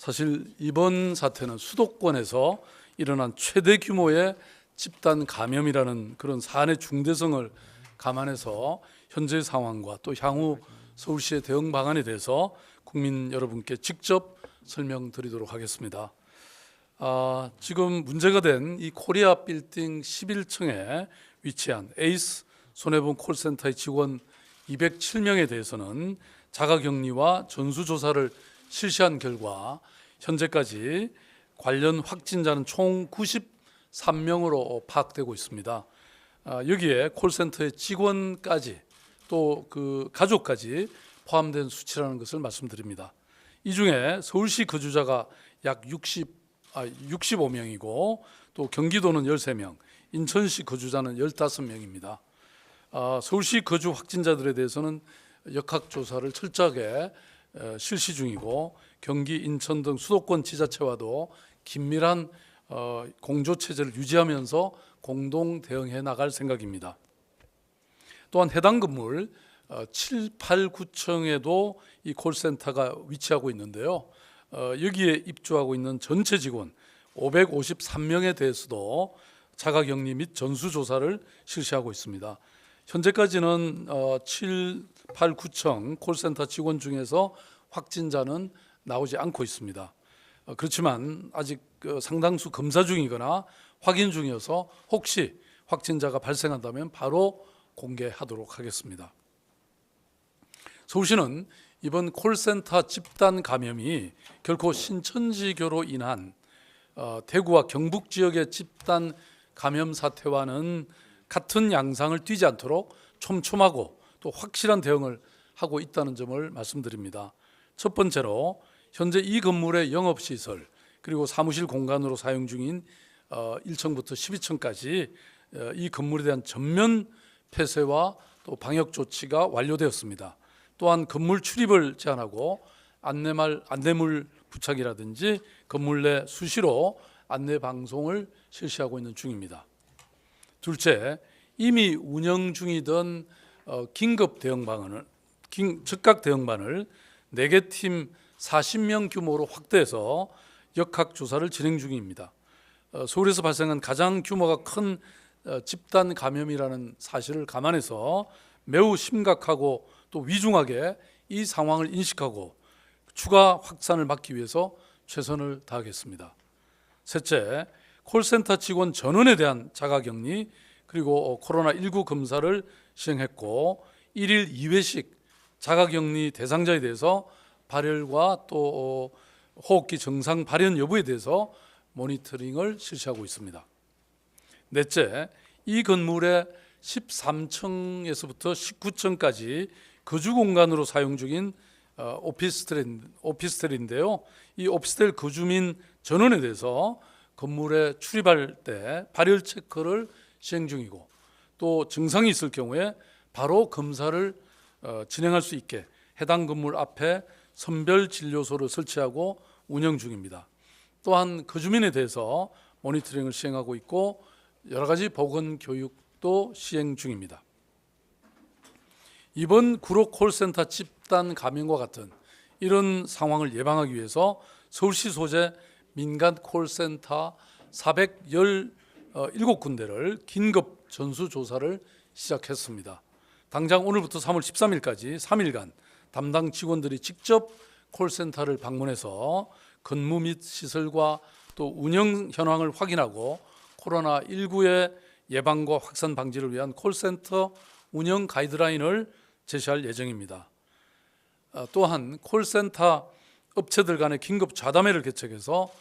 사실 이번 사태는 수도권에서 일어난 최대 규모의 집단 감염이라는 그런 사안의 중대성을 감안해서 현재 상황과 또 향후 서울시의 대응 방안에 대해서 국민 여러분께 직접 설명드리도록 하겠습니다. 지금 문제가 된 이 코리아 빌딩 11층에 위치한 에이스 손해보험 콜센터의 직원 207명에 대해서는 자가격리와 전수조사를 실시한 결과 현재까지 관련 확진자는 총 93명으로 파악되고 있습니다. 여기에 콜센터의 직원까지 또 그 가족까지 포함된 수치라는 것을 말씀드립니다. 이 중에 서울시 거주자가 약 65명이고 또 경기도는 13명, 인천시 거주자는 15명입니다. 서울시 거주 확진자들에 대해서는 역학조사를 철저하게 실시 중이고 경기, 인천 등 수도권 지자체와도 긴밀한 공조체제를 유지하면서 공동 대응해 나갈 생각입니다. 또한 해당 건물 7, 8, 9층에도 이 콜센터가 위치하고 있는데요. 여기에 입주하고 있는 전체 직원 553명에 대해서도 자가격리 및 전수조사를 실시하고 있습니다. 현재까지는 7, 8, 9층 콜센터 직원 중에서 확진자는 나오지 않고 있습니다. 그렇지만 아직 상당수 검사 중이거나 확인 중이어서 혹시 확진자가 발생한다면 바로 공개하도록 하겠습니다. 서울시는 이번 콜센터 집단 감염이 결코 신천지교로 인한 대구와 경북 지역의 집단 감염 사태와는 같은 양상을 띠지 않도록 촘촘하고 또 확실한 대응을 하고 있다는 점을 말씀드립니다. 첫 번째로 현재 이 건물의 영업시설 그리고 사무실 공간으로 사용 중인 1층부터 12층까지 이 건물에 대한 전면 폐쇄와 또 방역 조치가 완료되었습니다. 또한 건물 출입을 제한하고 안내물 부착이라든지 건물 내 수시로 안내 방송을 실시하고 있는 중입니다. 둘째, 이미 운영 중이던 긴급 대응방안을 즉각 대응반을 4개 팀 40명 규모로 확대해서 역학 조사를 진행 중입니다. 서울에서 발생한 가장 규모가 큰 집단 감염이라는 사실을 감안해서 매우 심각하고 또 위중하게 이 상황을 인식하고 추가 확산을 막기 위해서 최선을 다하겠습니다. 셋째, 콜센터 직원 전원에 대한 자가격리 그리고 코로나19 검사를 시행했고 1일 2회씩 자가격리 대상자에 대해서 발열과 또 호흡기 증상 발현 여부에 대해서 모니터링을 실시하고 있습니다. 넷째, 이 건물의 13층에서부터 19층까지 거주공간으로 사용 중인 오피스텔인데요. 이 오피스텔 거주민 전원에 대해서 건물에 출입할 때 발열 체크를 시행 중이고 또 증상이 있을 경우에 바로 검사를 진행할 수 있게 해당 건물 앞에 선별진료소를 설치하고 운영 중입니다. 또한 거주민에 대해서 모니터링을 시행하고 있고 여러 가지 보건교육도 시행 중입니다. 이번 구로 콜센터 집단 감염과 같은 이런 상황을 예방하기 위해서 서울시 소재 민간 콜센터 417군데를 긴급 전수조사를 시작했습니다. 당장 오늘부터 3월 13일까지 3일간 담당 직원들이 직접 콜센터를 방문해서 근무 및 시설과 또 운영 현황을 확인하고 코로나19의 예방과 확산 방지를 위한 콜센터 운영 가이드라인을 제시할 예정입니다. 또한 콜센터 업체들 간의 긴급 좌담회를 개최해서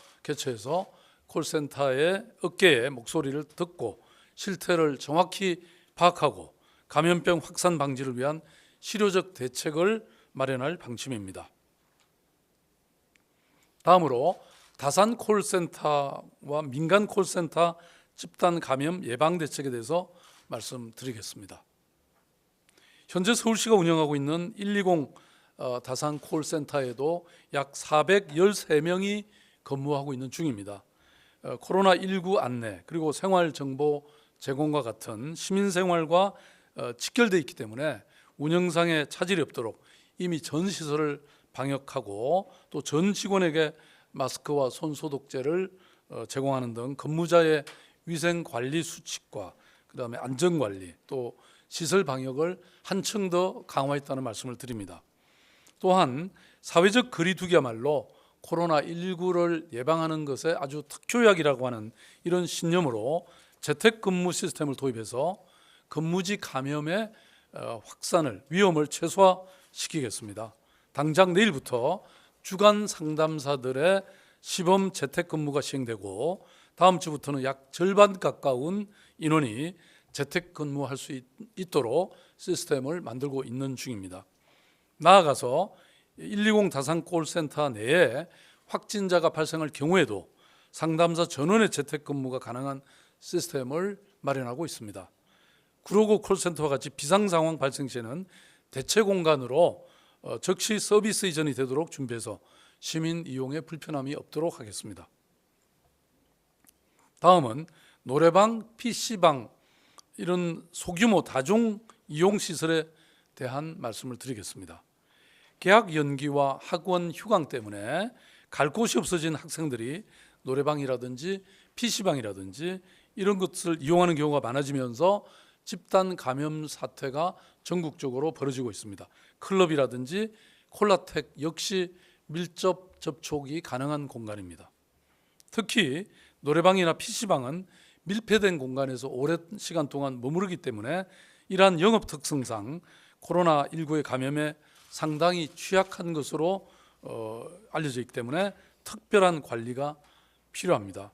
콜센터의 업계의 목소리를 듣고 실태를 정확히 파악하고 감염병 확산 방지를 위한 실효적 대책을 마련할 방침입니다. 다음으로 다산 콜센터와 민간 콜센터 집단 감염 예방 대책에 대해서 말씀드리겠습니다. 현재 서울시가 운영하고 있는 120 다산 콜센터에도 약 413명이 근무하고 있는 중입니다. 코로나19 안내 그리고 생활정보 제공과 같은 시민생활과 직결되어 있기 때문에 운영상에 차질이 없도록 이미 전 시설을 방역하고 또 전 직원에게 마스크와 손소독제를 제공하는 등 근무자의 위생 관리 수칙과 그다음에 안전 관리 또 시설 방역을 한층 더 강화했다는 말씀을 드립니다. 또한 사회적 거리두기야말로 코로나19를 예방하는 것에 아주 특효약이라고 하는 이런 신념으로 재택근무 시스템을 도입해서 근무지 감염의 확산을 위험을 최소화시키겠습니다. 당장 내일부터 주간 상담사들의 시범 재택근무가 시행되고 다음 주부터는 약 절반 가까운 인원이 재택근무할 수 있도록 시스템을 만들고 있는 중입니다. 나아가서 120 다산 콜센터 내에 확진자가 발생할 경우에도 상담사 전원의 재택근무가 가능한 시스템을 마련하고 있습니다. 구로구 콜센터와 같이 비상상황 발생 시에는 대체 공간으로 즉시 서비스 이전이 되도록 준비해서 시민 이용에 불편함이 없도록 하겠습니다. 다음은 노래방, PC방 이런 소규모 다중 이용 시설에 대한 말씀을 드리겠습니다. 개학 연기와 학원 휴강 때문에 갈 곳이 없어진 학생들이 노래방이라든지 PC방이라든지 이런 것을 이용하는 경우가 많아지면서 집단 감염 사태가 전국적으로 벌어지고 있습니다. 클럽이라든지 콜라텍 역시 밀접 접촉이 가능한 공간입니다. 특히 노래방이나 PC방은 밀폐된 공간에서 오랜 시간 동안 머무르기 때문에 이러한 영업 특성상 코로나19의 감염에 상당히 취약한 것으로 알려져 있기 때문에 특별한 관리가 필요합니다.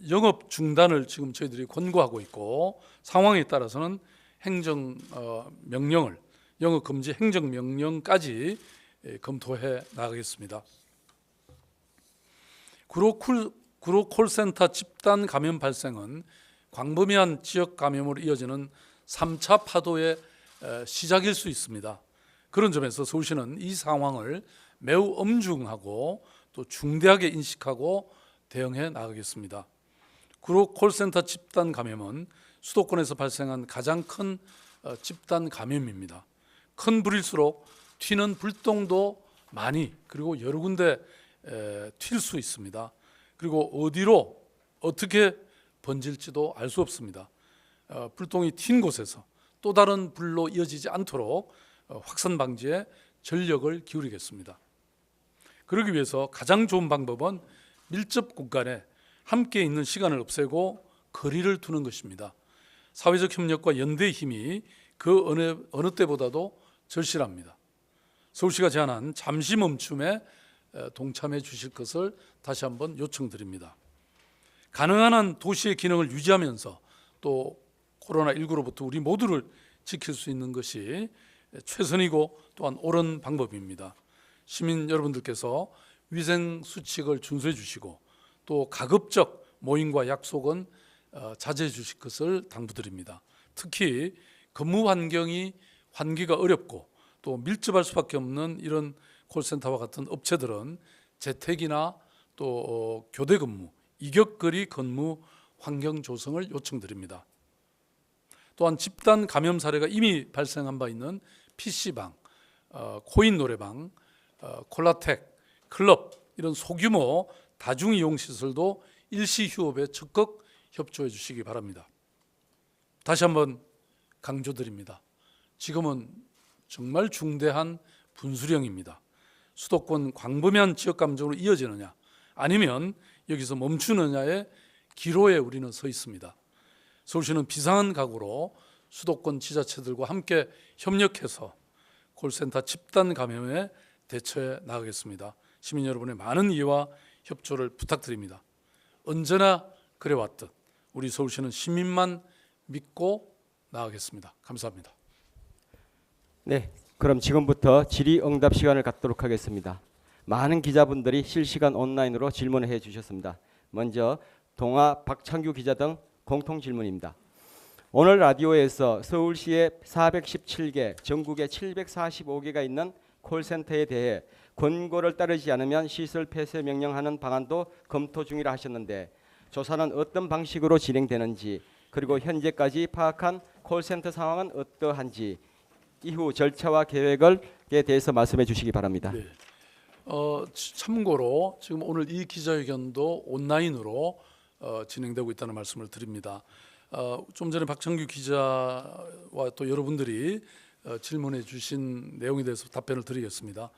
영업 중단을 지금 저희들이 권고하고 있고 상황에 따라서는 행정 명령을 영업 금지 행정 명령까지 검토해 나가겠습니다. 구로 콜센터 집단 감염 발생은 광범위한 지역 감염으로 이어지는 3차 파도의 시작일 수 있습니다. 그런 점에서 서울시는 이 상황을 매우 엄중하고 또 중대하게 인식하고 대응해 나가겠습니다. 구로 콜센터 집단 감염은 수도권에서 발생한 가장 큰 집단 감염입니다. 큰 불일수록 튀는 불똥도 많이 그리고 여러 군데 튈 수 있습니다. 그리고 어디로 어떻게 번질지도 알 수 없습니다. 불똥이 튄 곳에서 또 다른 불로 이어지지 않도록 확산 방지에 전력을 기울이겠습니다. 그러기 위해서 가장 좋은 방법은 밀접 공간에 함께 있는 시간을 없애고 거리를 두는 것입니다. 사회적 협력과 연대의 힘이 그 어느 때보다도 절실합니다. 서울시가 제안한 잠시 멈춤에 동참해 주실 것을 다시 한번 요청드립니다. 가능한 한 도시의 기능을 유지하면서 또 코로나19로부터 우리 모두를 지킬 수 있는 것이 최선이고 또한 옳은 방법입니다. 시민 여러분들께서 위생 수칙을 준수해 주시고 또 가급적 모임과 약속은 자제해 주실 것을 당부드립니다. 특히 근무 환기가 어렵고 또 밀접할 수밖에 없는 이런 콜센터와 같은 업체들은 재택이나 또 교대 근무, 이격거리 근무 환경 조성을 요청드립니다. 또한 집단 감염 사례가 이미 발생한 바 있는 PC방, 코인 노래방, 콜라텍, 클럽 이런 소규모 다중이용 시설도 일시 휴업에 적극 협조해 주시기 바랍니다. 다시 한번 강조드립니다. 지금은 정말 중대한 분수령입니다. 수도권 광범위한 지역 감염으로 이어지느냐 아니면 여기서 멈추느냐의 기로에 우리는 서 있습니다. 서울시는 비상한 각오로 수도권 지자체들과 함께 협력해서 콜센터 집단 감염에 대처해 나가겠습니다. 시민 여러분의 많은 이해와 협조를 부탁드립니다. 언제나 그래왔듯 우리 서울시는 시민만 믿고 나가겠습니다. 감사합니다. 네, 그럼 지금부터 질의응답 시간을 갖도록 하겠습니다. 많은 기자분들이 실시간 온라인으로 질문을 해주셨습니다. 먼저 동아 박창규 기자 등 공통 질문입니다. 오늘 라디오에서 서울시에 417개, 전국에 745개가 있는 콜센터에 대해 권고를 따르지 않으면 시설 폐쇄 명령하는 방안도 검토 중이라 하셨는데 조사는 어떤 방식으로 진행되는지 그리고 현재까지 파악한 콜센터 상황은 어떠한지 이후 절차와 계획에 대해서 말씀해 주시기 바랍니다. 네. 참고로 지금 오늘 이 기자회견도 온라인으로 진행되고 있다는 말씀을 드립니다. 좀 전에 박창규 기자와 또 여러분들이 질문해 주신 내용에 대해서 답변을 드리겠습니다.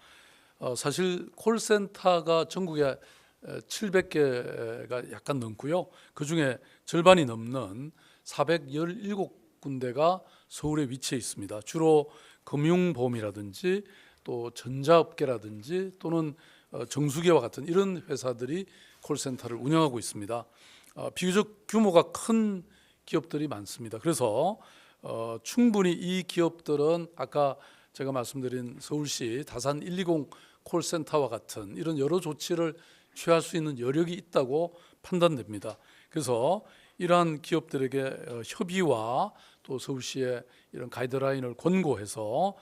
사실 콜센터가 전국에 700개가 약간 넘고요. 그중에 절반이 넘는 417군데가 서울에 위치해 있습니다. 주로 금융보험이라든지 또 전자업계라든지 또는 정수기와 같은 이런 회사들이 콜센터를 운영하고 있습니다. 비교적 규모가 큰 기업들이 많습니다. 그래서 충분히 이 기업들은 아까 제가 말씀드린 서울시 다산 120 콜센터와 같은 이런 여러 조치를 취할 수 있는 여력이 있다고 판단됩니다. 그래서 이러한 기업들에게 협의와 또 서울시의 이런 가이드라인을 권고해서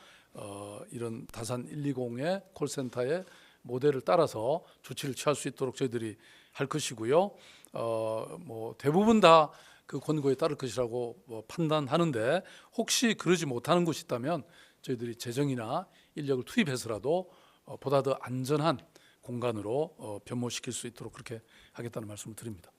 이런 다산 120의 콜센터의 모델을 따라서 조치를 취할 수 있도록 저희들이 할 것이고요. 뭐 대부분 다 그 권고에 따를 것이라고 판단하는데 혹시 그러지 못하는 곳이 있다면 저희들이 재정이나 인력을 투입해서라도 보다 더 안전한 공간으로 변모시킬 수 있도록 그렇게 하겠다는 말씀을 드립니다.